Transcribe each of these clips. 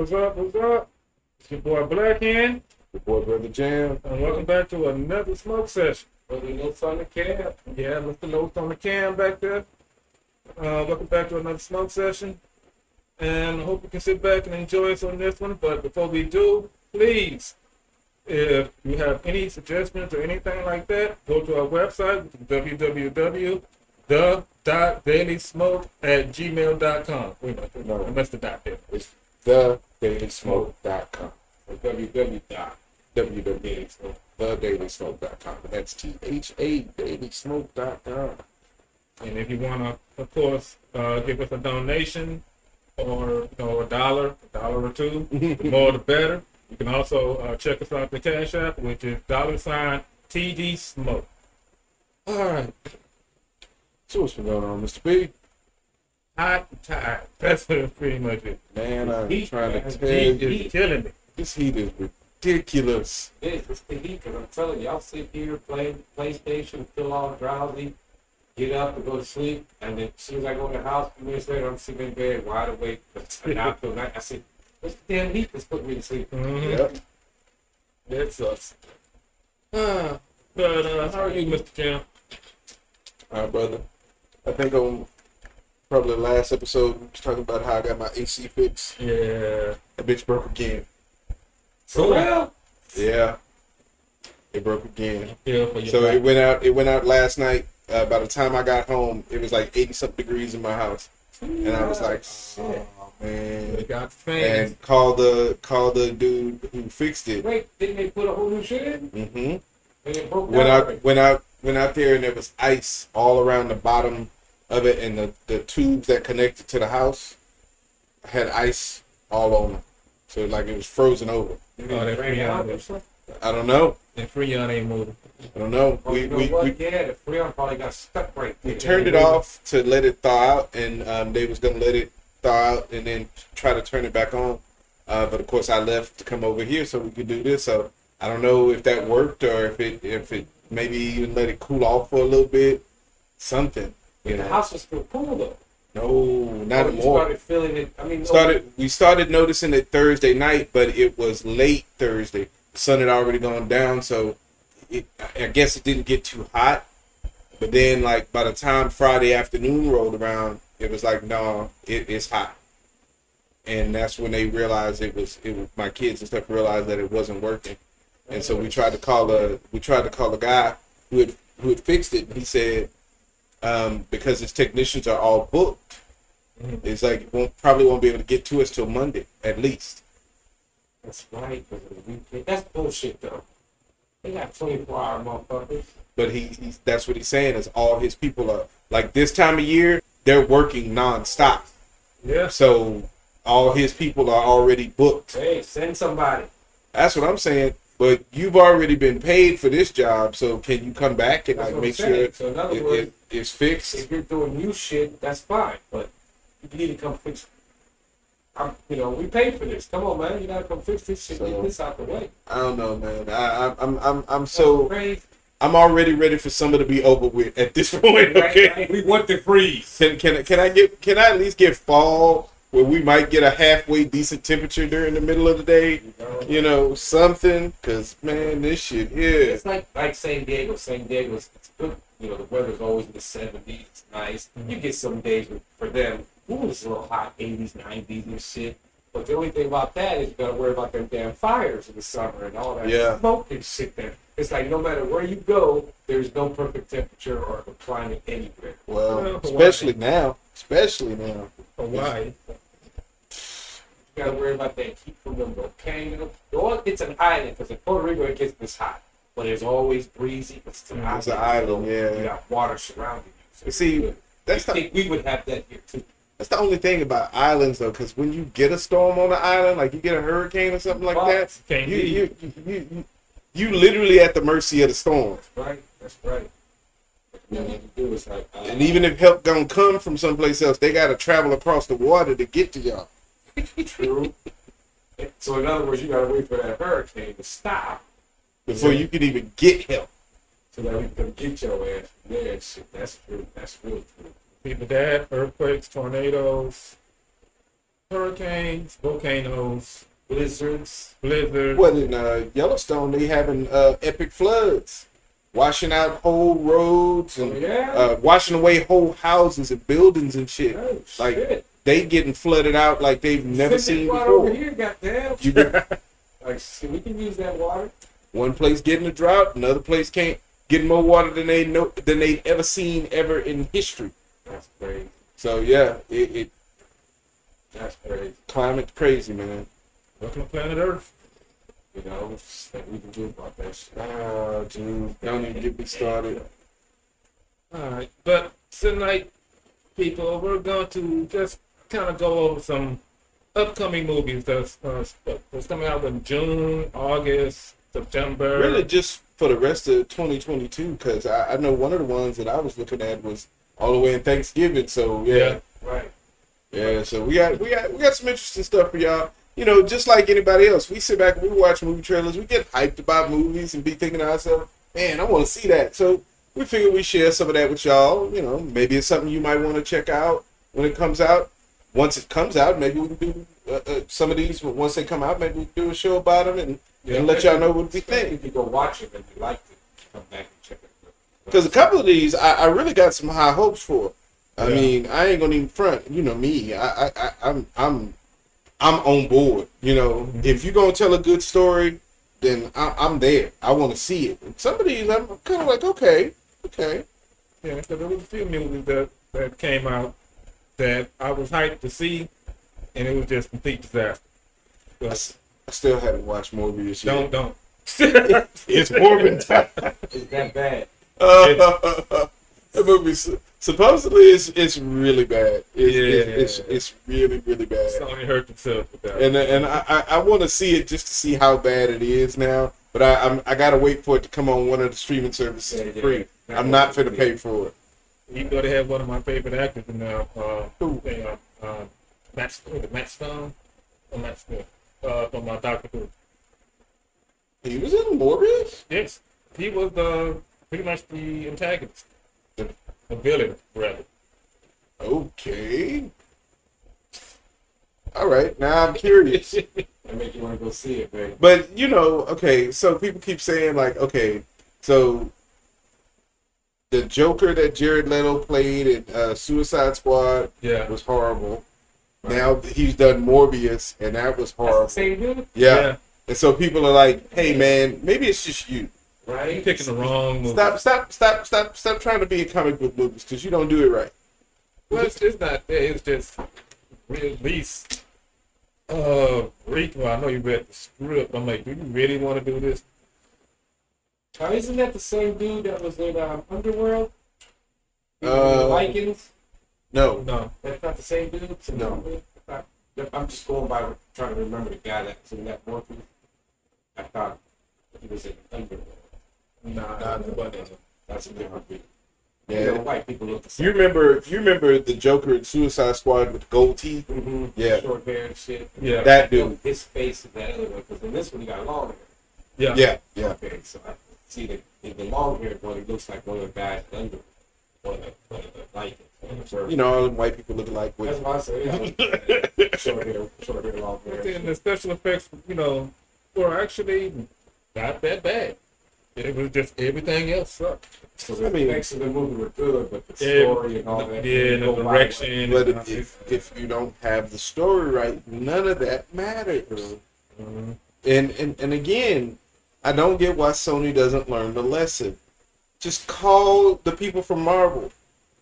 What's up? What's up? It's your boy Black Hand, Your boy, Brother Jam. and welcome back to another smoke session. Putting notes on the cab. Yeah, Mr. Notes on the cam back there. Welcome back to another smoke session. And I hope you can sit back and enjoy us on this one. But before we do, please, if you have any suggestions or anything like that, go to our website, www.the.dailysmoke@gmail.com. Wait a minute, No. I messed the dot there. It's thedailysmoke.com. Or www.dailysmoke. Thedailysmoke.com. That's THA dailysmoke.com. And if you want to, of course, give us a donation or a dollar or two, the more the better. You can also check us out the Cash App, which is $TD Smoke. All right. So what's been going on, Mr. B? Hot and tired. That's pretty much it. Man, I'm Heat, trying man. to tell Heat you, is killing me. this heat is ridiculous. It's the heat, because I'm telling you, I'll sit here, play PlayStation, feel all drowsy, get up and go to sleep, and then as soon as I go in the house, a few minutes later, I'm sitting in bed wide awake. And I feel like I said, what's the damn heat that's putting me to sleep? Mm-hmm. Yep. That sucks. But how are you, Mr. Jam? All right, brother. I think on probably the last episode, we was talking about how I got my AC fixed. Yeah. That bitch broke again. For real? Yeah. It broke again. Yeah, for your So back. it went out last night. By the time I got home, it was like 80-something degrees in my house. And I was like, shit. oh, man. We got the fans. And call the dude who fixed it. Wait, didn't they put a whole new shit in? Mm-hmm. And it broke Went down? out there, and there was ice all around the bottom of it, and the tubes that connected to the house had ice all on them. So like it was frozen over. Did Oh, it that rain Freon out or is- something? I don't know. And Freon ain't moving. I don't know. Oh, you know what? Yeah, the Freon probably got stuck right there. We turned it off to let it thaw out, and they was gonna let it thaw out and then try to turn it back on. But of course, I left to come over here so we could do this. So I don't know if that worked or if it maybe even let it cool off for a little bit. Something. You The know. house is still cool though. No, not You anymore. started feeling it. I mean, We started noticing it Thursday night, but it was late Thursday. The sun had already gone down, so I guess it didn't get too hot. But then, like by the time Friday afternoon rolled around, it was like, no, it's hot. And that's when they realized it was my kids and stuff realized that it wasn't working. And so we tried to call a guy who had fixed it, and he said because his technicians are all booked, it's like probably won't be able to get to us till Monday at least. That's right. 'Cause of the weekend. That's bullshit though. They got 24-hour motherfuckers. But he that's what he's saying is all his people are like this time of year they're working nonstop. Yeah. So all his people are already booked. Hey, send somebody. That's what I'm saying. But you've already been paid for this job, so can you come back and That's like what I'm make sure saying. So in other words, it's fixed? if you're doing new shit, that's fine. But you need to come fix. We paid for this. Come on, man. You gotta come fix this shit. So- Get this out the way. I don't know, man. I'm That's so crazy. I'm already ready for summer to be over with at this point. Okay. Right? We want the freeze. Can I at least get fall where we might get a halfway decent temperature during the middle of the day? You know, something. Cause man, this shit here. It's like San Diego. San Diego's it's good. The weather's always in the 70s. It's nice. You get some days for them. Ooh, it's a little hot, 80s, 90s and shit. But the only thing about that is you gotta worry about them damn fires in the summer and all that Yeah. smoke and shit there. It's like no matter where you go, there's no perfect temperature or climate anywhere. Well, especially now. Hawaii. You gotta worry about that heat from the volcano. It's an island because in Puerto Rico it gets this hot, but it's always breezy. It's an It's an island, yeah. You got water surrounding you. So You see, good. that's I the think we would have that here too. that's the only thing about islands though, because when you get a storm on the island, like you get a hurricane or something like that, Can't you literally at the mercy of the storm. That's right. What you need to do is like, And even if help don't come from someplace else, they got to travel across the water to get to y'all. true. So in other words, you gotta wait for that hurricane to stop Before you can even get help. so that we can get your ass from there and shit. That's true. That's real true. People that, earthquakes, tornadoes. hurricanes, volcanoes, Blizzards. blizzards. Well, in Yellowstone, they having epic floods, washing out whole roads and Yeah. washing away whole houses and buildings and shit. Oh, Like shit. they getting flooded out like they've never Send seen that water over before. here, goddamn. You get Like, shit, we can use that water. one place getting a drought, another place can't get more water than they've ever seen ever in history. That's crazy. So yeah, it That's crazy. climate crazy, man. Welcome to planet Earth. You know, it's like we can do about that shit. Oh, dude, don't even get me started. All right, but tonight, people, we're going to just kind of go over some upcoming movies that's coming out in June, August, September. Really, just for the rest of 2022, because I know one of the ones that I was looking at was all the way in Thanksgiving. So yeah, Right. yeah. So we got some interesting stuff for y'all. You know, just like anybody else, we sit back and we watch movie trailers. We get hyped about movies and be thinking to ourselves, man, I want to see that. So we figure we share some of that with y'all. You know, maybe it's something you might want to check out when it comes out. Once it comes out, maybe we can do some of these. Once they come out, maybe we can do a show about them and let y'all know what we think. If you go watch it and you like it, come back and check it. Because a couple of these, I really got some high hopes for. I Yeah. mean, I ain't gonna even front. You know me. I'm on board. You know, if you're gonna tell a good story, then I'm there. I want to see it. And some of these, I'm kind of like, okay. Yeah, because there was a few movies that came out that I was hyped to see, and it was just complete disaster. But I still haven't watched Morbius yet. don't. It's Morbid time. It's that bad. That movie supposedly it's really bad. It's really bad. Sony hurt themselves with that. And I want to see it just to see how bad it is now. But I gotta wait for it to come on one of the streaming services for free. Yeah. I'm not finna pay for it. Even though they have one of my favorite actors in there, Who? Matt Stone, from Doctor Who. He was in Morbius? Yes, he was pretty much the antagonist, the villain, rather. Okay. All right, now I'm curious. That make you want to go see it, man. But you know, okay, so people keep saying like, okay, so the Joker that Jared Leto played in Suicide Squad Yeah. was horrible. Now he's done Morbius, and that was That's horrible. the same dude, Yeah. And so people are like, hey man, maybe it's just you. right? You're picking the wrong movie. Stop trying to be in comic book movies because you don't do it right. Well, it's not that. It's just release. Well, I know you read the script. I'm like, do you really want to do this? Isn't that the same dude that was in Underworld? Uh, Vikings? No. No. That's not the same dude? No. I'm just going by trying to remember the guy that's in that Morpheus. I thought he was in Underworld. Nah, nobody. That's a different dude. Yeah. You know, white people look the same. You remember the Joker in Suicide Squad with the gold teeth? Mm-hmm. Yeah. Short hair and shit. Yeah. That dude. His face is that other one, because in this one he got long hair. Yeah. Yeah. Okay, so I see that in the long hair one, he looks like one of the guys in Underworld. One of the Vikings. You know, all them white people look alike. That's With why I say, yeah. short hair, long hair. And the special effects, were actually not that bad. It was just everything else sucked. So the I mean- effects of the movie were good, but the Yeah, story and all that. Yeah, and the go by direction. but and, if you don't have the story right, none of that matters. Mhm. And again, I don't get why Sony doesn't learn the lesson. Just call the people from Marvel.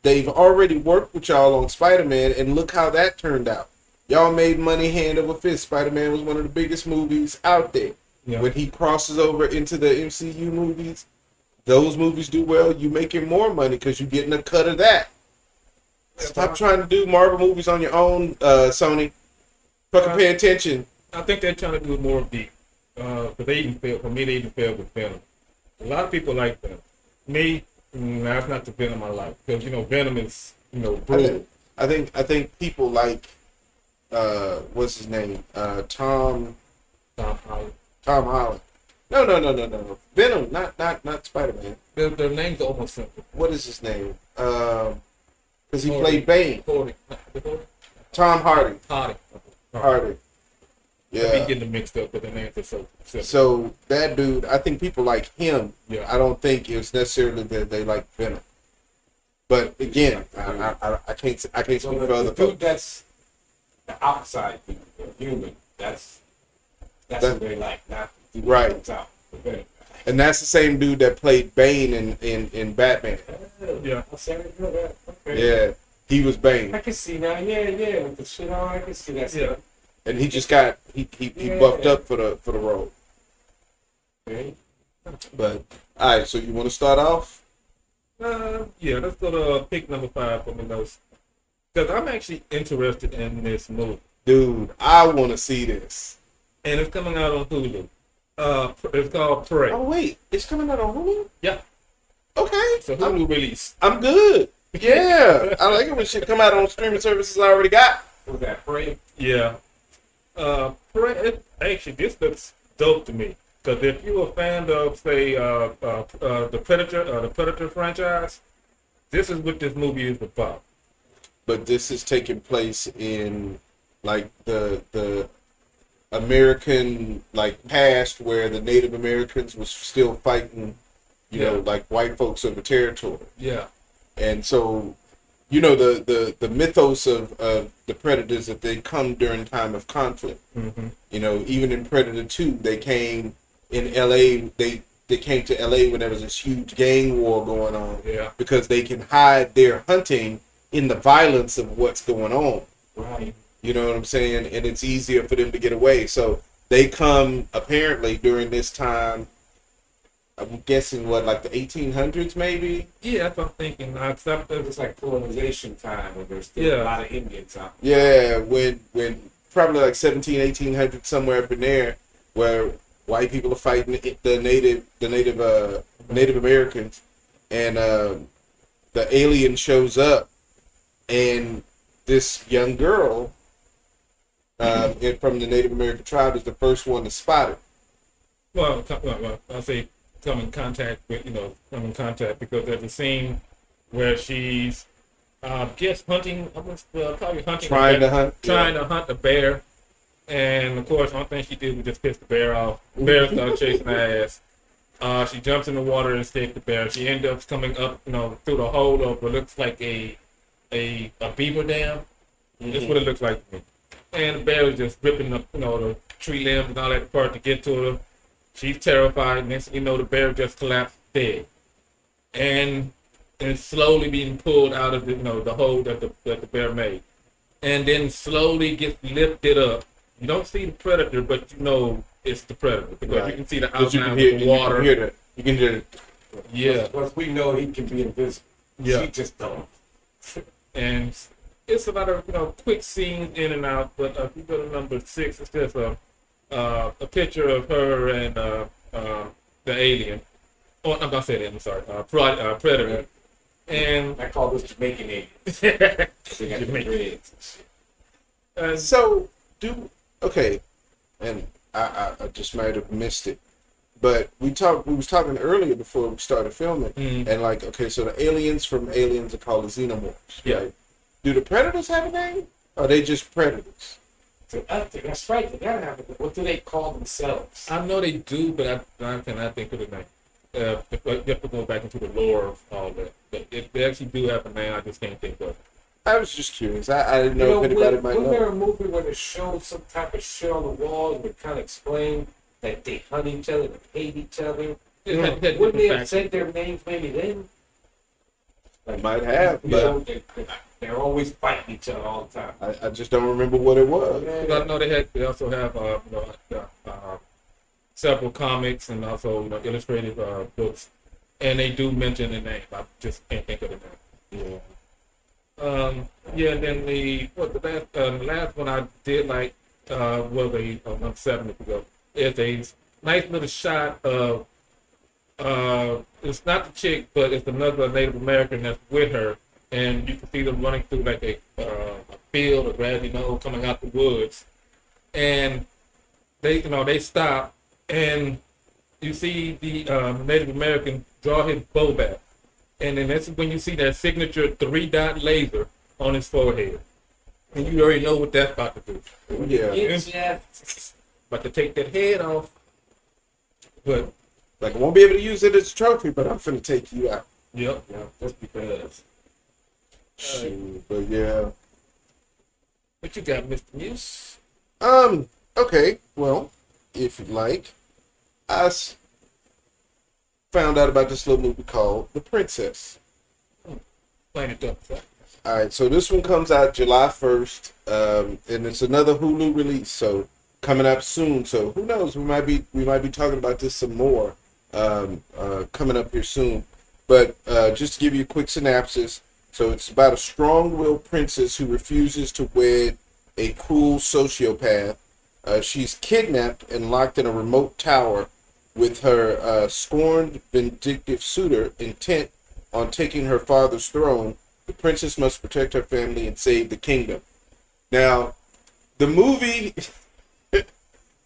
They've already worked with y'all on Spider-Man, and look how that turned out. Y'all made money hand over fist. Spider-Man was one of the biggest movies out there. Yeah. When he crosses over into the MCU movies, those movies do well. You making more money because you're getting a cut of that. Stop trying to do Marvel movies on your own, Sony. Fucking pay attention. I think they're trying to do more of the, because they even failed. For me, they even failed with Venom. A lot of people like Venom. Me, that's not the Venom I like, because Venom is brutal. I think people like what's his name? Tom Holland. No. Venom, not Spider-Man. Their names are almost simple. What is his name? Because he played Bane. Hardy. Tom Hardy. Hardy. Hardy. I be Yeah. getting them mixed up, but the names are so simple. So that dude, I think people like him. Yeah. I don't think it's necessarily that they like Venom. But again, I can't speak So for the other dude folks. that's the outside dude, the human, that's what they like, not the dude Right. that comes out. The Venom. And that's the same dude that played Bane in Batman. Yeah. I said, I know that. Okay. Yeah, he was I Bane, can see now, yeah, with the shit on, I can see that. Yeah. and he just got he buffed Yeah. up for the role. Okay. But all right, so you want to start off? Yeah, let's go to pick number 5 for my notes. Because I'm actually interested in this movie. Dude, I want to see this. And it's coming out on Hulu. It's called Prey. Oh wait, it's coming out on Hulu. Yeah. Okay, So Hulu release. I'm good. Yeah, I like it when shit come out on streaming services I already got. Was that Prey? Yeah. Actually, this looks dope to me. Because if you're a fan of, say, the Predator franchise, this is what this movie is about. But this is taking place in like the American like past where the Native Americans was still fighting, you know, like white folks over territory. Yeah. And so, you know, the mythos of the predators that they come during time of conflict. Mm-hmm. You know, even in Predator 2, they came in LA, they came to LA when there was this huge gang war going on. Yeah. Because they can hide their hunting in the violence of what's going on. Right. You know what I'm saying? And it's easier for them to get away. So they come apparently during this time, I'm guessing what, like the 1800s maybe? Yeah, that's what I'm thinking. It's like colonization time when there's still a lot of Indians out. Yeah, when probably like 1800 somewhere up in there, where white people are fighting the Native Americans, and the alien shows up, and this young girl from the Native American tribe is the first one to spot it. Well, I'll say come in contact because there's a scene where she's, guess hunting, probably hunting, Trying to hunt a bear, and of course, one thing she did was just piss the bear off. The bear started chasing her ass. She jumps in the water and escapes the bear. She ends up coming up, through the hole of what looks like a beaver dam. That's what it looks like to me. And the bear is just ripping up, the tree limbs and all that apart to get to her. She's terrified. Next thing you know, the bear just collapsed dead, and slowly being pulled out of the hole that the bear made, and then slowly gets lifted up. You don't see the predator, but you know it's the predator because you can see the outline of the water. You can hear it. Yeah. Plus, we know he can be invisible. Yeah. She just don't. And it's a lot of quick scenes in and out. But if you go to number 6, it's just a picture of her and the alien. Oh, I'm gonna say that. I'm sorry. Predator. And I call this Jamaican aliens. They got the dreads and shit. So, okay, and I just might have missed it, but we was talking earlier before we started filming, and like, okay, so the aliens from Aliens are called the xenomorphs, Yeah. right? Do the predators have a name? Or are they just predators? That's right. They gotta have it. What do they call themselves? I know they do, but I cannot think of the name. You have to go back into the lore of all that. But if they actually do have a name, I just can't think of it. I was just curious. I didn't know if anybody might wasn't there know. a movie where they showed some type of shit on the walls and would kind of explain that they hunt each other and hate each other? Wouldn't they have said their names maybe then? Like, Might have, but they're always fighting each other all the time. I just don't remember what it was. Because I know they also have several comics and also illustrated books, and they do mention the name. I just can't think of the name. Yeah. And then the last one I did like was number 7 if you go. It's a nice little shot of it's not the chick, but it's another Native American that's with her, and you can see them running through like a field, a grassy knoll coming out the woods, and they stop, and you see the Native American draw his bow back. And then this is when you see that signature 3-dot laser on his forehead. And you already know what that's about to do. Yeah. Yeah. About to take that head off. But, Like I won't be able to use it as a trophy, but I'm finna take you out. yep. Yeah, just because. Shoot, but yeah. What you got, Mr. Muse? Okay. Well, if you like, found out about this little movie called The Princess. Playing it up. All right, so this one comes out July 1st, and it's another Hulu release, so coming up soon. So who knows? We might be talking about this some more coming up here soon. But just to give you a quick synopsis, so it's about a strong-willed princess who refuses to wed a cruel sociopath. She's kidnapped and locked in a remote tower with her scorned, vindictive suitor intent on taking her father's throne. The princess must protect her family and save the kingdom. Now, the movie,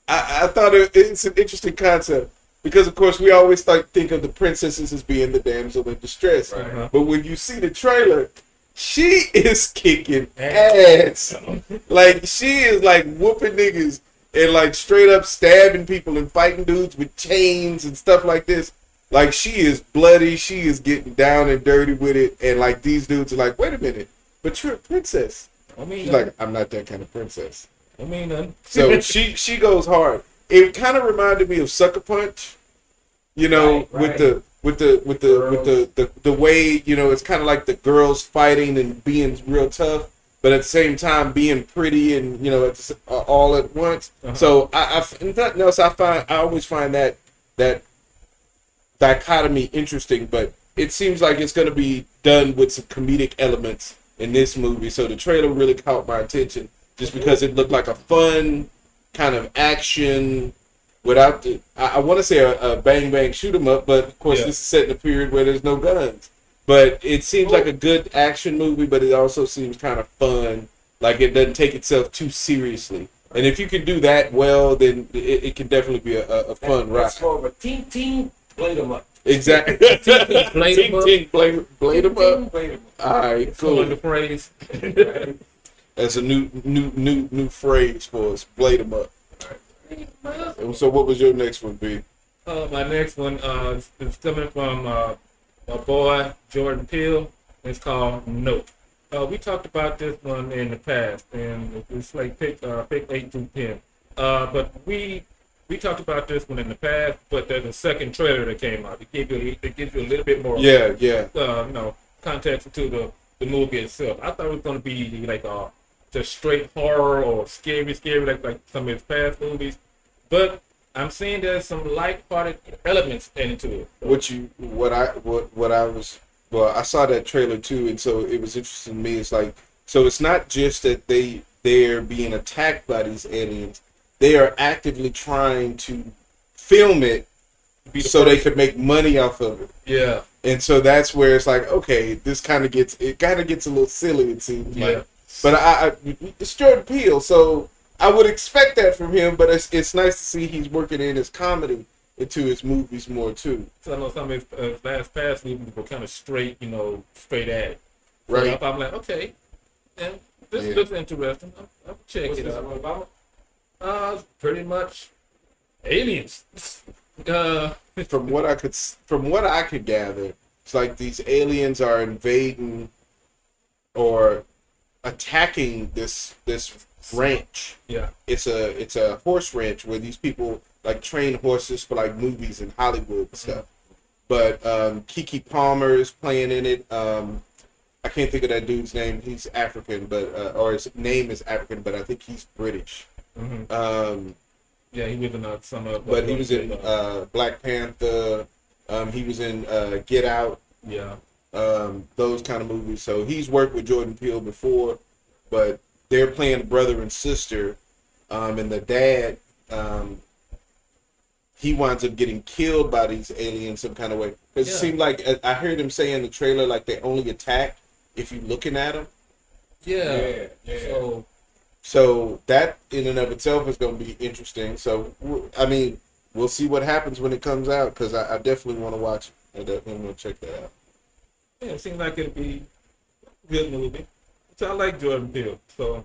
I thought it's an interesting concept because, of course, we always think of the princesses as being the damsel in distress. Right. But when you see the trailer, she is kicking ass. Like, she is like whooping niggas and like straight up stabbing people and fighting dudes with chains and stuff like this. Like, she is bloody. She is getting down and dirty with it. And, like, these dudes are like, wait a minute, but you're a princess. I mean, She's like, I'm not that kind of princess. I mean, nothing. So she goes hard. It kind of reminded me of Sucker Punch, you know, Right. with the way, you know, it's kind of like the girls fighting and being real tough, but at the same time being pretty and, you know, all at once. So I if nothing else, I always find that dichotomy interesting, but it seems like it's going to be done with some comedic elements in this movie. So the trailer really caught my attention just because it looked like a fun kind of action without the, I want to say a bang bang shoot 'em up, but of course this is set in a period where there's no guns. But it seems like a good action movie, but it also seems kind of fun. Like it doesn't take itself too seriously. And if you can do that well, then it can definitely be a fun ride. That's more of a team, blade 'em up. Exactly. Blade 'em up. Blade 'em up. Blade 'em up. All right, Cool. cool. The phrase. That's a new phrase for us. Blade 'em up. And so, what was your next one, B? My next one is coming from my boy Jordan Peele. It's called Nope. We talked about this one in the past, and it's like pick 8 through 10. But we talked about this one in the past, but there's a second trailer that came out. It gives you a little bit more context to the movie itself. I thought it was going to be like just straight horror or scary like some of his past movies, but I'm seeing there's some light-hearted elements into it. I saw that trailer too, and so it was interesting to me. It's like, so it's not just that they're being attacked by these aliens. They are actively trying to film it so they could make money off of it. Yeah. And so that's where it's like, okay, this kind of gets a little silly, it seems like. But it's Jordan Peele, so I would expect that from him. But it's nice to see he's working in his comedy into his movies more too. So I know some of his past movies were kind of straight at it. Right. So I'm like, okay, and this looks interesting. I'll check What's it this out. one about? Pretty much aliens. From what I could gather, it's like these aliens are invading or attacking this ranch. Yeah. It's a horse ranch where these people like train horses for like movies in Hollywood and stuff. But Keke Palmer is playing in it. I can't think of that dude's name. He's African, but or his name is African, but I think he's British. Mm-hmm. Yeah, he was in some of. But he was in Black Panther. He was in Get Out. Yeah. Those kind of movies. So he's worked with Jordan Peele before, but they're playing brother and sister, and the dad, he winds up getting killed by these aliens some kind of way. Because it seemed like I heard him say in the trailer, like they only attack if you're looking at them. Yeah. So that in and of itself is going to be interesting. So I mean, we'll see what happens when it comes out, because I definitely want to watch it. I definitely want to check that out. Yeah, it seems like it'll be a good movie. So I like Jordan Peele. So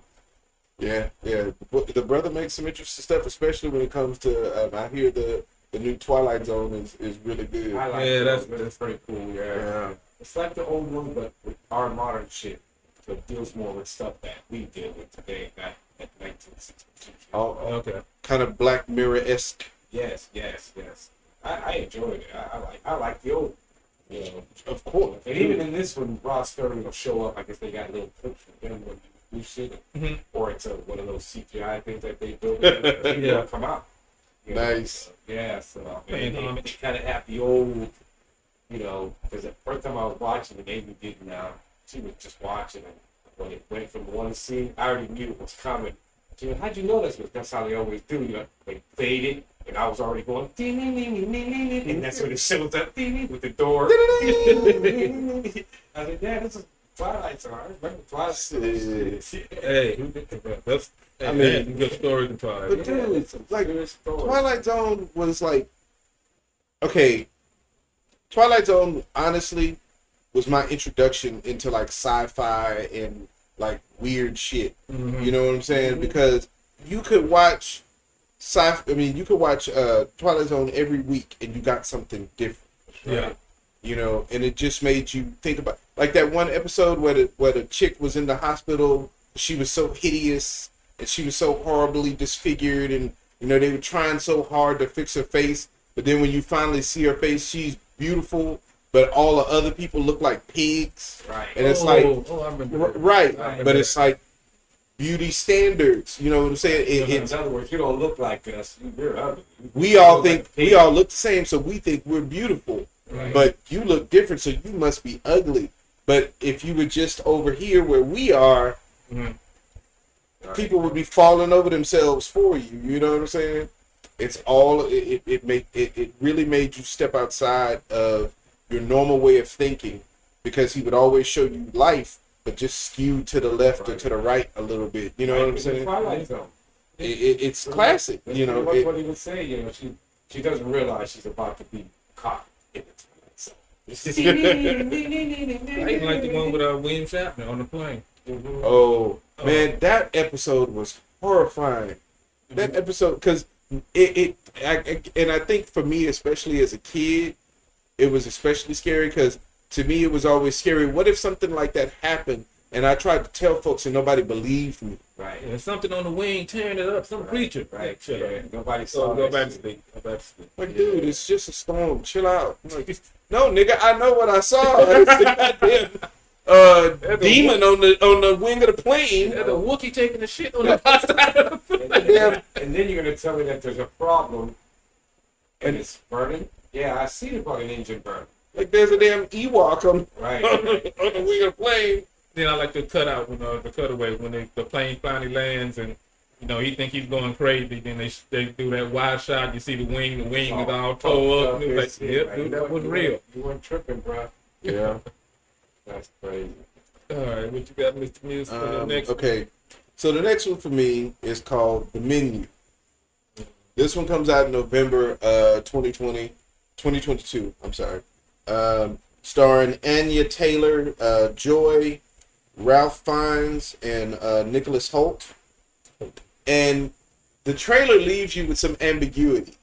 Yeah, yeah. The brother makes some interesting stuff, especially when it comes to. I hear the new Twilight Zone is really good. I like Yeah, those. that's That's pretty cool. Yeah. Yeah. It's like the old one, but with our modern shit. So it deals more with stuff that we deal with today, not at 1962. All okay. kind of Black Mirror esque. Yes. I enjoyed it. I like the old. You know, Of course. and even in this one, Rod Sterling will show up. I guess they got little clips from him when you do shit, Mhm. or it's one of those CGI things that they build. Yeah, Yeah. come out. You know, Nice. yeah, so Man, they kind of have the old, you know, because the first time I was watching it, Amy didn't. She was just watching it. When it went from one scene, I already knew it was coming. She went, "How'd you know this?" Because that's how they always do. You know, they faded, and I was already going, ding, ding, ding, ding, ding, ding, ding, and that's when it shows up ding, ding, with the door. I was like, "Yeah, this is Twilight Zone. I remember Twilight Zone." Hey, that's I mean, that's a good story to tell. But Yeah, dude, it's a like good story. Twilight Zone was like, okay, Twilight Zone honestly was my introduction into like sci-fi and like weird shit. Mhm. You know what I'm saying? Because you could watch you could watch Twilight Zone every week and you got something different. Yeah. You know, and it just made you think about like that one episode where the chick was in the hospital. She was so hideous and she was so horribly disfigured, and you know they were trying so hard to fix her face. But then when you finally see her face, she's beautiful, but all the other people look like pigs. Right. And it's like, I remember that. right, Right. but it's like beauty standards. You know what I'm saying? In other words, you don't look like us. You're ugly. We all look think like a pig. we all look the same, so we think we're beautiful. Right. But you look different, so you must be ugly. But if you were just over here where we are, Mhm. Right. people would be falling over themselves for you. You know what I'm saying? It's all it really made you step outside of your normal way of thinking, because he would always show you life, but just skewed to the left or to the right a little bit. You know what I'm It's the saying? Twilight Zone. It's classic. That's You know, pretty much what he would say. You know, she doesn't realize she's about to be caught in the Twilight Zone. I even like the one with William Shatner on the plane. Mhm. oh man, that episode was horrifying. That episode, because and I think for me, especially as a kid, it was especially scary because to me it was always scary. What if something like that happened and I tried to tell folks and nobody believed me? Right. There's something on the wing tearing it up. Some creature. Right. Shut Yeah. up. Nobody So saw go that back to shit. sleep. Go back to sleep. Like, dude, it's just a storm. Chill out. I'm like, no, nigga, I know what I saw. It's the goddamn demon on the wing of the plane. There's a Wookiee taking the shit on the outside of the plane. And then you're gonna tell me that there's a problem and it's burning? Yeah, I see the fucking engine burn. Like there's a damn Ewok on, Right. on the wing of the plane. Then I like the cutout when the cutaway when the plane finally lands and you know he think he's going crazy. Then they do that wide shot. You see the wing is all tore up. And it's like, yep, dude, that wasn't real. You weren't tripping, bro. Yeah. That's crazy. All right, what you got, Mr. Muse, for the next? Okay. So the next one for me is called The Menu. This one comes out in November 2022. I'm sorry. Starring Anya Taylor, Joy, Ralph Fiennes, and Nicholas Hoult. And the trailer leaves you with some ambiguity,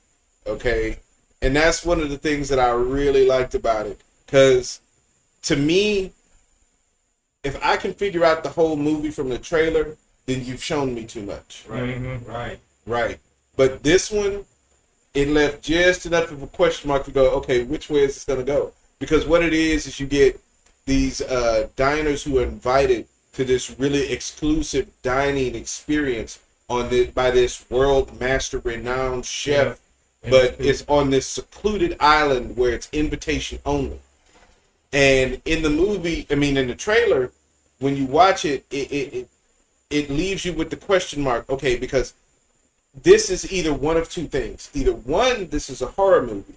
okay? And that's one of the things that I really liked about it. Because to me, if I can figure out the whole movie from the trailer, then you've shown me too much. Right. Mhm. Right. Right. But this one, it left just enough of a question mark to go, okay, which way is this going to go? Because what it is you get these diners who are invited to this really exclusive dining experience by this world master renowned chef, Yeah. but it's on this secluded island where it's invitation only. And in the movie, in the trailer, when you watch it, it leaves you with the question mark, okay, because this is either one of two things. Either one, this is a horror movie,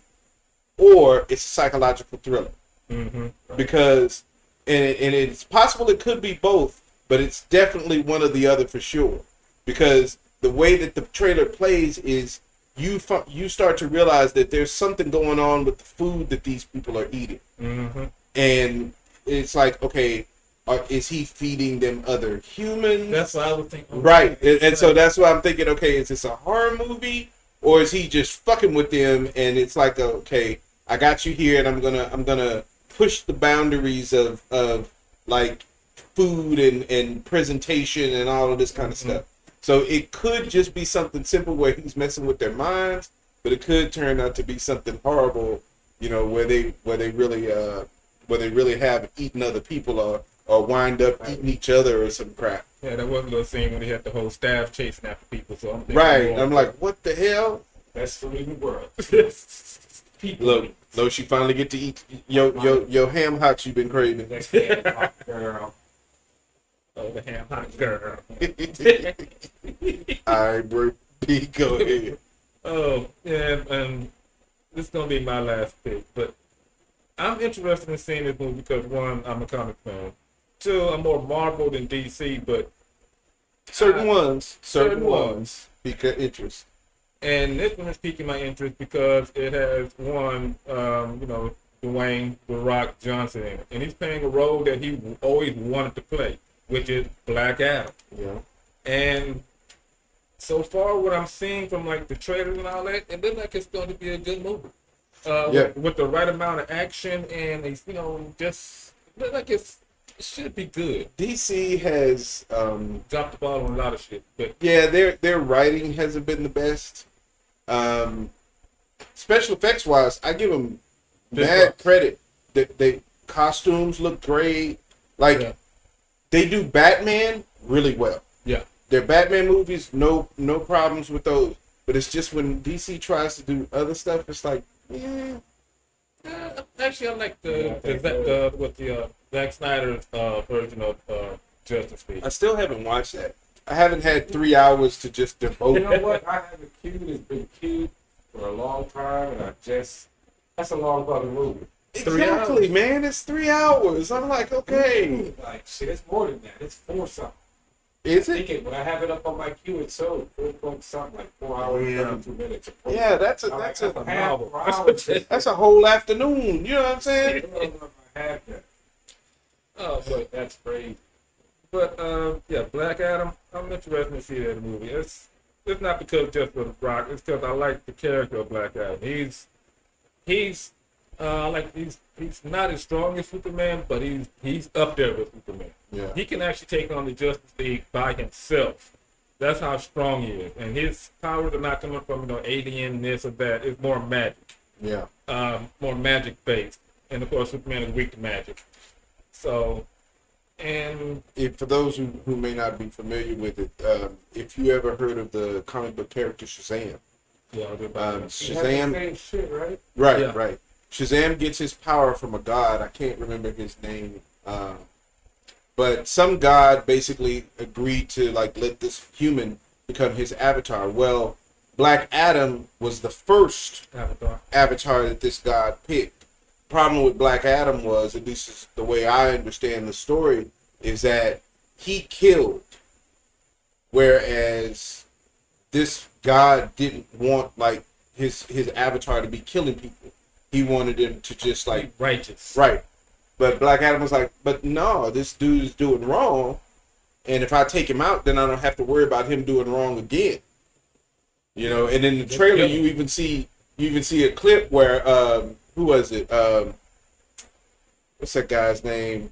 or it's a psychological thriller. Mm-hmm. Because, and it's possible it could be both, but it's definitely one or the other for sure. Because the way that the trailer plays is you start to realize that there's something going on with the food that these people are eating. Mm-hmm. And it's like, okay, or is he feeding them other humans? That's what I was thinking. Right, and so that's why I'm thinking, okay, is this a horror movie, or is he just fucking with them? And it's like, okay, I got you here, and I'm gonna push the boundaries of like food and presentation and all of this kind of stuff. So it could just be something simple where he's messing with their minds, but it could turn out to be something horrible, you know, where they really have eaten other people or wind up eating each other or some crap. Yeah, there was a little scene when they had the whole staff chasing after people. So I'm thinking Right, I'm like, what the hell? Best food in the world. Look, she finally get to eat yo ham hocks you've been craving. Next man, hot girl. Oh, the ham hot girl. All right, bro, P, go ahead. Oh, yeah, and this is gonna be my last pick, but I'm interested in seeing this movie because one, I'm a comic fan. Two, I'm more Marvel than DC, but Certain ones pique your interest. and this one is piquing my interest because it has one, Dwayne "The Rock" Johnson in it, and he's playing a role that he always wanted to play, which is Black Adam. Yeah. And so far, what I'm seeing from like the trailers and all that, it looks like it's going to be a good movie. With the right amount of action and it's, just look like it should be good. DC has Dropped the ball on a lot of shit, but yeah, their writing hasn't been the best. Special effects wise, I give them mad credit. They costumes look great. Like they do Batman really well. yeah. Their Batman movies, no problems with those. But it's just when DC tries to do other stuff, it's like, Actually, I like the Zack Snyder's version of Justice League. I still haven't watched that. I haven't had 3 hours to just devote. You know what? I have a queue that's been queued for a long time, and that's a long fucking movie. Exactly, man. It's 3 hours. I'm like, okay. Like, shit, it's more than that. It's 4 something. Is I it? think when I have it up on my queue, it's so 4 point something, like 4 hours, Yeah. 32 minutes. Yeah, that's a novel. that's a whole afternoon. You know what I'm saying? I have that. Oh, but That's crazy. Black Adam. I'm interested to see that movie. It's not because just for the Rock. It's because I like the character of Black Adam. He's not as strong as Superman, but he's up there with Superman. Yeah. He can actually take on the Justice League by himself. That's how strong he is, and his powers are not coming from alien this or that. It's more magic, Yeah. more magic based, and of course Superman is weak to magic. So, and For those who may not be familiar with it, if you ever heard of the comic book character Shazam, He has the Shazam, same shit, right? right, Yeah. right. Shazam gets his power from a god. I can't remember his name, but some god basically agreed to like let this human become his avatar. Well, Black Adam was the first avatar that this god picked. Problem with Black Adam was, at least is the way I understand the story, is that he killed, whereas this god didn't want like his avatar to be killing people. He wanted him to just like righteous. right. But Black Adam was like, but no, this dude is doing wrong, and if I take him out, then I don't have to worry about him doing wrong again. And in the trailer, you even see a clip where who was it? What's that guy's name?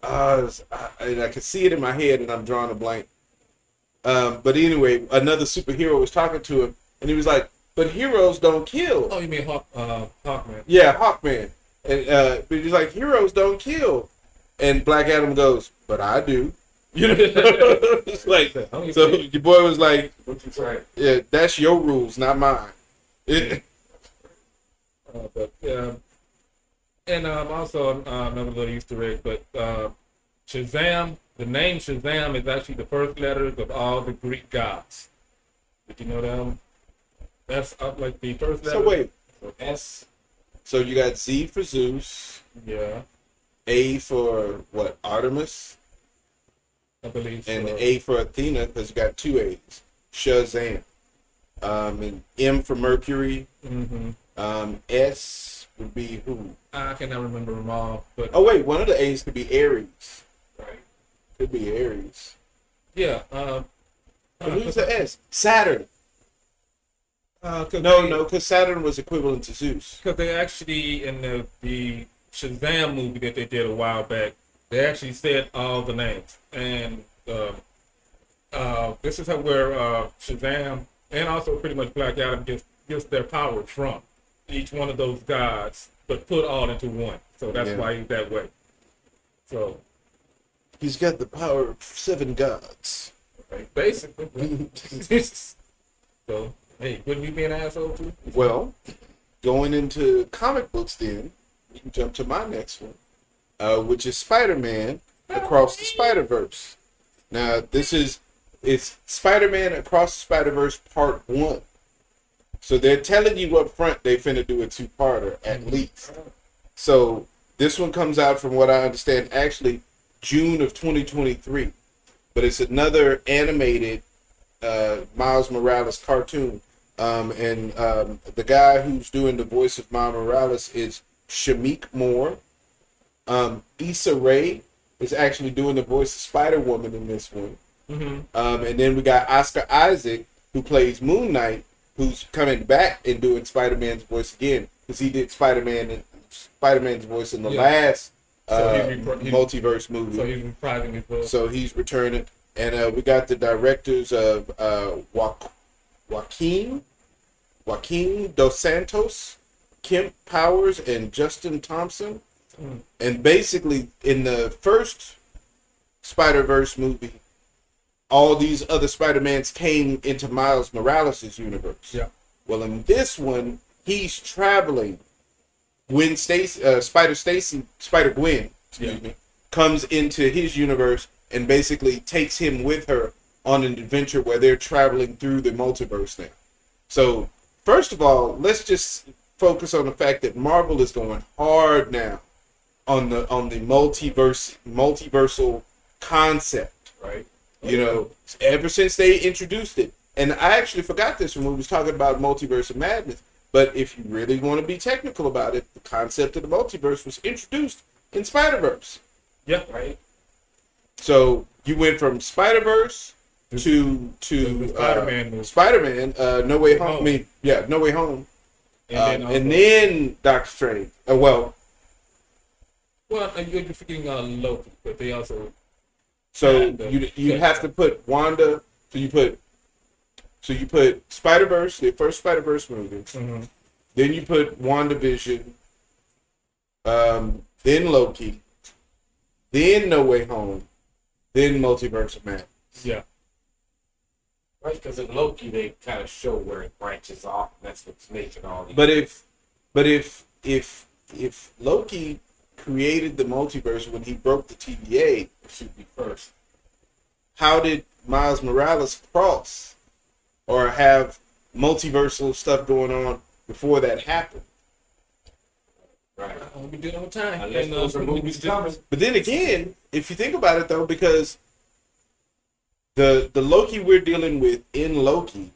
And I can see it in my head, and I'm drawing a blank. But anyway, another superhero was talking to him, and he was like, "But heroes don't kill." Oh, you mean Hawkman? Yeah, Hawkman. And but he's like, "Heroes don't kill," and Black Adam goes, "But I do." It's like, so your boy was like, What you say? "Yeah, that's your rules, not mine." And also another little Easter egg, but Shazam, the name Shazam is actually the first letters of all the Greek gods. Did you know that? That's like the first letter. So wait, So S. so you got Z for Zeus, Yeah, A for what, Artemis, I believe so. and A for Athena, because you got 2 A's. Shazam. And M for Mercury. Mm-hmm. S would be who? I cannot remember them all, but Oh wait, one of the A's could be Aries. Right. Could be Aries. yeah. But who's the S? Saturn. Cause No, because Saturn was equivalent to Zeus. because they actually in the Shazam movie that they did a while back, they actually said all the names, and this is how where Shazam and also pretty much Black Adam gets their power from each one of those gods, but put all into one. So that's Yeah. why he's that way. So He's got the power of 7 gods. right, basically. So hey, wouldn't you be an asshole too? Well, going into comic books then, we can jump to my next one, which is Spider-Man Across the Spider-Verse. Now, it's Spider-Man Across the Spider-Verse Part 1. So they're telling you up front they finna do a 2-parter at least. So this one comes out, from what I understand, actually June of 2023. But it's another animated Miles Morales cartoon. The guy who's doing the voice of Miles Morales is Shamik Moore. Issa Rae is actually doing the voice of Spider-Woman in this one. Mm-hmm. And then we got Oscar Isaac, who plays Moon Knight, who's coming back and doing Spider-Man's voice again, because he did Spider-Man's voice in the last multiverse movie. So he's reprising his voice. So he's returning. And we got the directors of Joaquin Dos Santos, Kemp Powers, and Justin Thompson. Mm. And basically, in the first Spider-Verse movie, all these other Spider-Mans came into Miles Morales' universe. Yeah. Well, in this one, he's traveling. Spider-Gwen, comes into his universe and basically takes him with her on an adventure where they're traveling through the multiverse now. So, first of all, let's just focus on the fact that Marvel is going hard now on the multiversal concept. Right. You know, ever since they introduced it. And I actually forgot this when we was talking about Multiverse of Madness. But if you really want to be technical about it, the concept of the multiverse was introduced in Spider-Verse. Yeah. Right. So you went from Spider-Verse to Spider-Man movie. Spider-Man, No Way Home. No Way Home. And then Doctor Strange. Well, you're forgetting Loki, but they also. So you have to put Wanda. So you put Spider-Verse, the first Spider-Verse movie. Mm-hmm. Then you put WandaVision. Then Loki. Then No Way Home. Then Multiverse of Madness. Yeah. Right, because in Loki they kind of show where it branches off, and that's what's making all these. But if Loki created the multiverse when he broke the TVA, it should be first. how did Miles Morales cross or have multiversal stuff going on before that happened? Right. We do it all the time. Unless those are movies coming. But then again, if you think about it though, because the Loki we're dealing with in Loki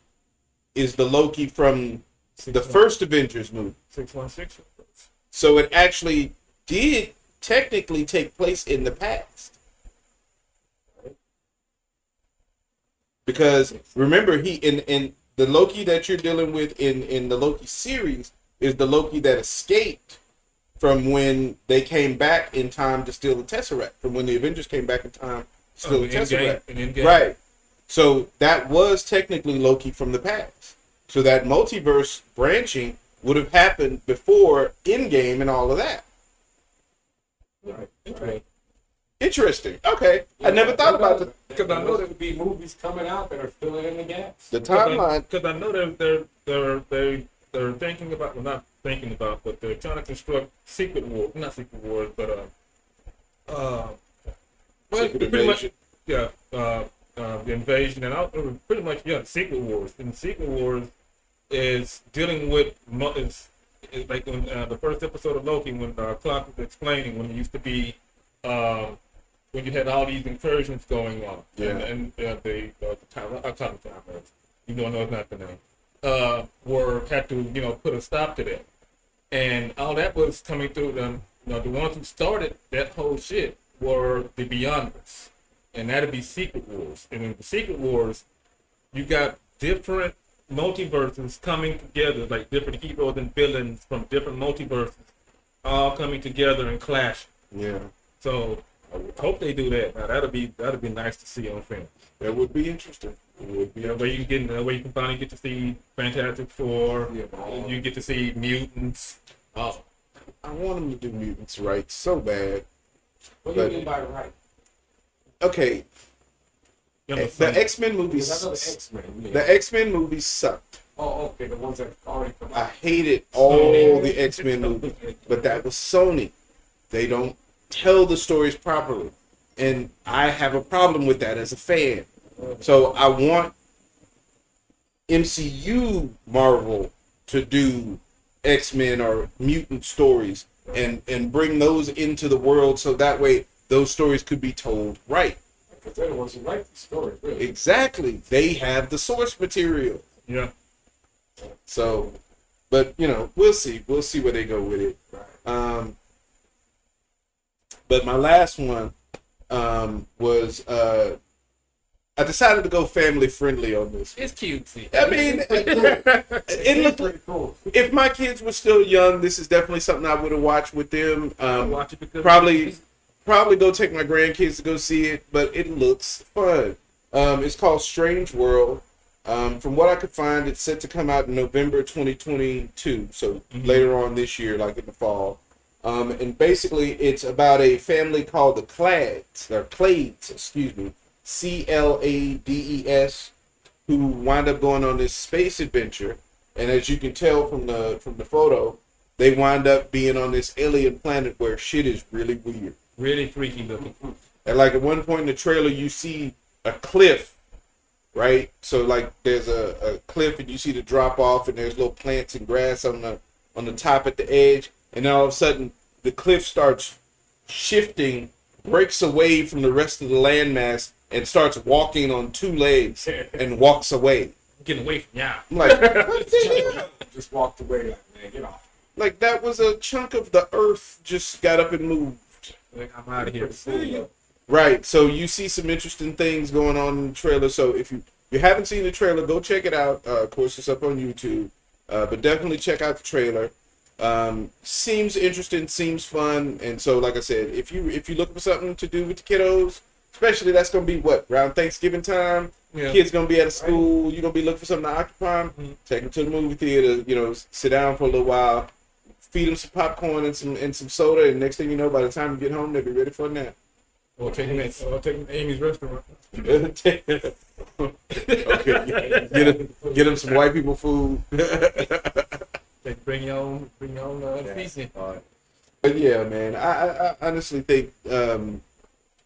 is the Loki from the first Avengers movie. 616. So it actually did technically take place in the past. Because remember, he in the Loki that you're dealing with in the Loki series is the Loki that escaped from when they came back in time to steal the Tesseract. From when the Avengers came back in time to steal the Tesseract. Right. So that was technically Loki from the past. So that multiverse branching would have happened before Endgame and all of that. Right. Interesting. Okay. I never thought about it. Because I know there would be movies coming out that are filling in the gaps. The timeline. Because I know they're thinking about, well, not thinking about, but they're trying to construct Secret War, not Secret Wars, but Secret pretty Invasion. much, the invasion and pretty much Secret Wars. And Secret Wars is dealing with is like when the first episode of Loki when Clark was explaining when it used to be when you had all these incursions going on. Yeah. And the time, you know, no, it's not the name. Had to put a stop to that. And all that was coming through them. The ones who started that whole shit were the Beyonders, and that'd be Secret Wars. And in the Secret Wars, you got different multiverses coming together, like different heroes and villains from different multiverses, all coming together and clashing. Yeah, So I hope they do that. Now that'd be nice to see on film. that would be interesting. It would be. Where you can get, where you can finally get to see Fantastic Four. Yeah, You get to see mutants. Oh, I want them to do mutants right so bad. What do you mean by right? Okay, the X-Men movies. Because I know the X-Men. The X-Men movies sucked. Oh, okay, the ones that already come I out. hated all the X-Men movies, but that was Sony. They don't tell the stories properly, and I have a problem with that as a fan. So I want MCU Marvel to do X-Men or mutant stories and bring those into the world, so that way those stories could be told right. Because they're the ones who write the story, really. Exactly. They have the source material. yeah. So, but we'll see. We'll see where they go with it. Right. But my last one was I decided to go family friendly on this. It's cutesy. I mean, it looked pretty cool. if my kids were still young, this is definitely something I would have watched with them. Watch it because Probably go take my grandkids to go see it, but it looks fun. It's called Strange World. From what I could find, it's set to come out in November 2022, so later on this year, like in the fall. And basically, it's about a family called the Clades, excuse me, Clades, who wind up going on this space adventure. And as you can tell from the photo, they wind up being on this alien planet where shit is really weird. really freaky looking. And like at one point in the trailer, you see a cliff, right? So like there's a cliff, and you see the drop off, and there's little plants and grass on the top at the edge, and then all of a sudden the cliff starts shifting, breaks away from the rest of the landmass, and starts walking on two legs and walks away. Getting away from ya. I'm like, what the hell? Just walked away like, man, get off. Like that was a chunk of the earth just got up and moved. Like, I'm out of here. Right, so you see some interesting things going on in the trailer. So if you haven't seen the trailer, go check it out. Of course, it's up on YouTube, but definitely check out the trailer. Seems interesting, seems fun, and so like I said, if you looking for something to do with the kiddos, especially that's gonna be around Thanksgiving time. Yeah. Kids gonna be out of school. You're gonna be looking for something to occupy them. Mhm. Take them to the movie theater. Sit down for a little while, feed them some popcorn and some soda, and next thing you know, by the time you get home, they'll be ready for a nap. Or take them to Amy's restaurant. Okay, get them some white people food. Bring your own feces. But yeah, man, I honestly think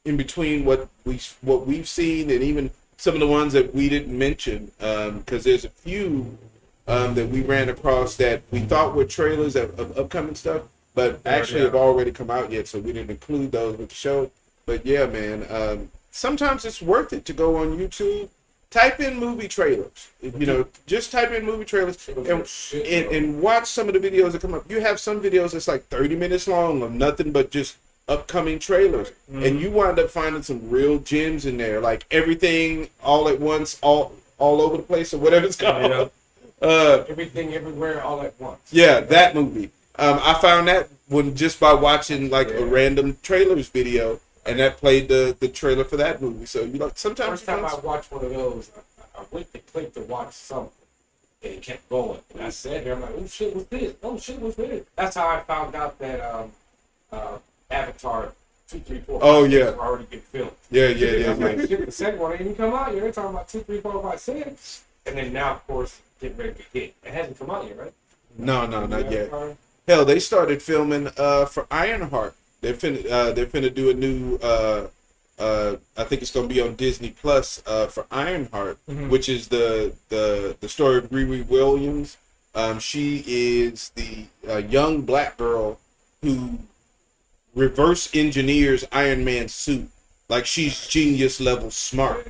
in between what we've seen and even some of the ones that we didn't mention, because there's a few that we ran across that we thought were trailers of upcoming stuff, but actually have already come out yet, so we didn't include those with the show. But yeah, man, sometimes it's worth it to go on YouTube, type in movie trailers. Just type in movie trailers and watch some of the videos that come up. You have some videos that's like 30 minutes long of nothing but just upcoming trailers, and you wind up finding some real gems in there, like Everything All at Once, all over the place, or whatever it's called. Everything, everywhere, all at once. Yeah, that movie. I found that one just by watching like a random trailers video, and that played the trailer for that movie. So sometimes First time I watched one of those, I went to click to watch something, and it kept going. And I sat there, I'm like, oh shit, what's this? Oh shit, what's this? That's how I found out that Avatar 2, 3, 4, 5, Oh, 6 yeah. were already getting filmed. Yeah. I'm like, shit, the second one ain't even come out yet. They're talking about 2, 3, 4, 5, 6. And then now, of course, getting ready to hit. It hasn't come out yet, right? No, not yet. Avatar? Hell, they started filming for Ironheart. They're finna do a new I think it's gonna be on Disney Plus for Ironheart, which is the story of Riri Williams. She is the young black girl who reverse engineers Iron Man's suit. Like, she's genius level smart.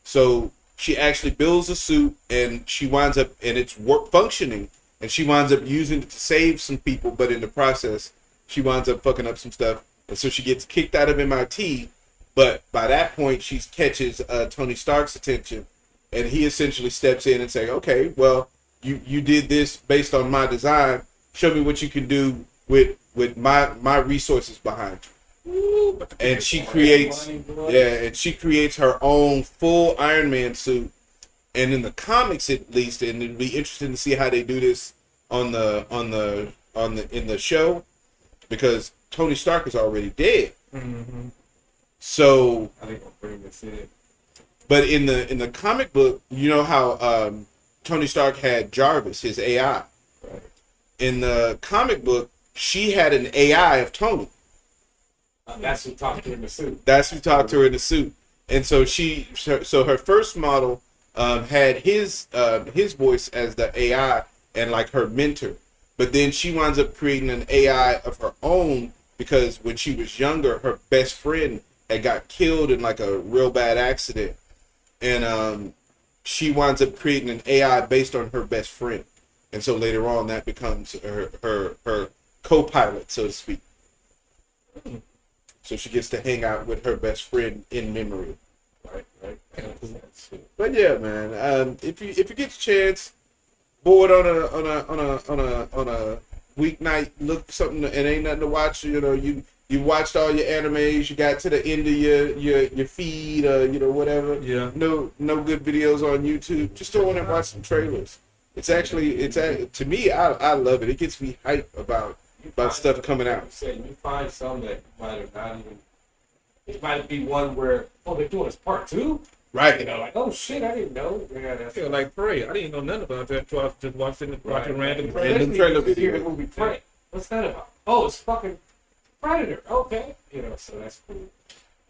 So she actually builds a suit, and she winds up, and it's functioning. and she winds up using it to save some people, but in the process, she winds up fucking up some stuff, and so she gets kicked out of MIT. But by that point, she catches Tony Stark's attention, and he essentially steps in and say, "Okay, well, you did this based on my design. Show me what you can do with my resources behind you." Ooh, And she creates, and she creates her own full Iron Man suit. And in the comics, at least, and it'd be interesting to see how they do this in the show, because Tony Stark is already dead. Mm-hmm. So, I think I'll bring this in. but in the comic book, you know how Tony Stark had Jarvis, his AI. Right. In the comic book, she had an AI of Tony. That's who talked to her in the suit. That's who talked to her in the suit. And so so her first model had his voice as the AI and like her mentor. But then she winds up creating an AI of her own because when she was younger, her best friend had got killed in like a real bad accident. And she winds up creating an AI based on her best friend. And so later on, that becomes her co-pilot, so to speak. So she gets to hang out with her best friend in memory. Right. But yeah, man. If you get a chance, bored on a weeknight, look for something and ain't nothing to watch. You know, you watched all your animes. You got to the end of your feed, whatever. Yeah. No good videos on YouTube. Just go on and watch some trailers. To me, I love it. It gets me hyped about stuff coming out. You find some that might have not even. It might be one where they're doing this part 2. Right. You know, like, oh shit, I didn't know. Yeah, I that's feel like Prey. I didn't know nothing about that until I just watching random trailer video. The movie Prey. What's that about? Oh, it's fucking Predator. Okay. You know, so that's cool.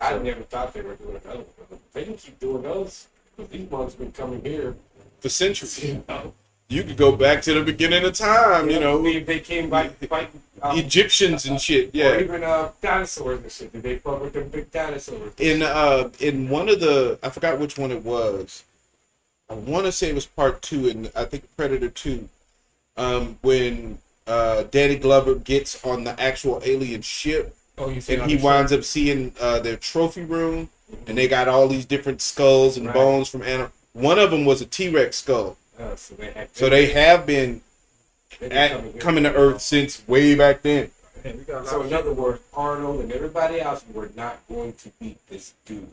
I never thought they were doing another one. They can keep doing those because these ones been coming here For centuries. You know. You could go back to the beginning of time, If they came by fighting Egyptians and shit, yeah. Or even dinosaurs and shit. Did they fuck with them big dinosaurs? In one of the, I forgot which one it was. I want to say it was part 2, and I think Predator 2. When Danny Glover gets on the actual alien ship, you see, and he winds up seeing their trophy room, and they got all these different skulls and bones from animals. One of them was a T-Rex skull. So they have been coming to Earth since way back then. So in other words, Arnold and everybody else were not going to beat this dude.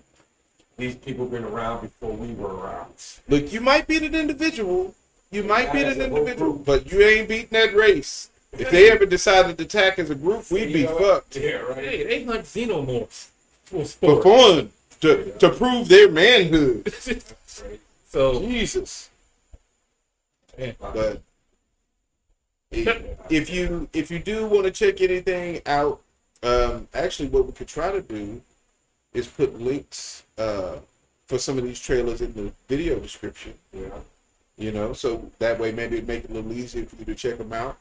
These people been around before we were around. Look, you might beat an individual. But you ain't beating that race. If they ever decided to attack as a group, we'd be fucked. Yeah, right. Hey, they hunt xenomorphs for For sport. fun. To prove their manhood. So Jesus. yeah. But if you do want to check anything out, actually what we could try to do is put links for some of these trailers in the video description. Yeah. So that way maybe it'd make it a little easier for you to check them out.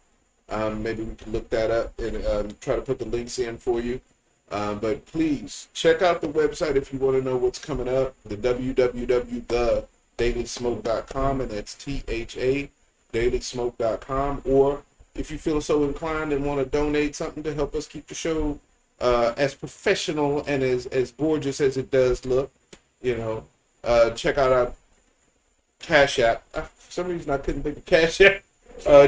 Maybe we can look that up and try to put the links in for you. But please check out the website if you want to know what's coming up. The www.thedailysmoke.com, and that's THA dailysmoke.com. Or if you feel so inclined and want to donate something to help us keep the show as professional and as gorgeous as it does look, check out our Cash App. For some reason I couldn't think of Cash App.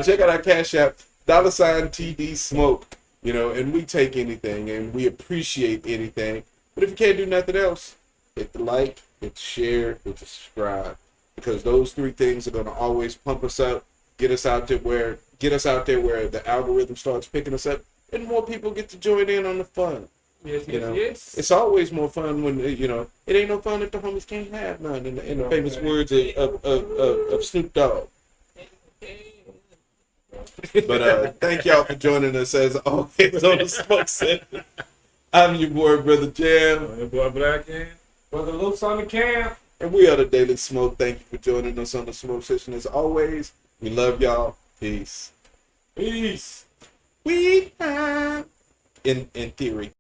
Check out our Cash App, $TD Smoke. And we take anything and we appreciate anything. But if you can't do nothing else, hit the like, hit the share, hit the subscribe. Because those 3 things are gonna always pump us up, get us out there where the algorithm starts picking us up, and more people get to join in on the fun. Yes. It's always more fun when it ain't no fun if the homies can't have none. In the famous words of Snoop Dogg. But thank y'all for joining us as always on the Smoke Session. I'm your boy, Brother Jam. Your boy Black in. Brother Luke's on the camp. And we are the Daily Smoke. Thank you for joining us on the Smoke Session as always. We love y'all. Peace. Peace. We time. In theory.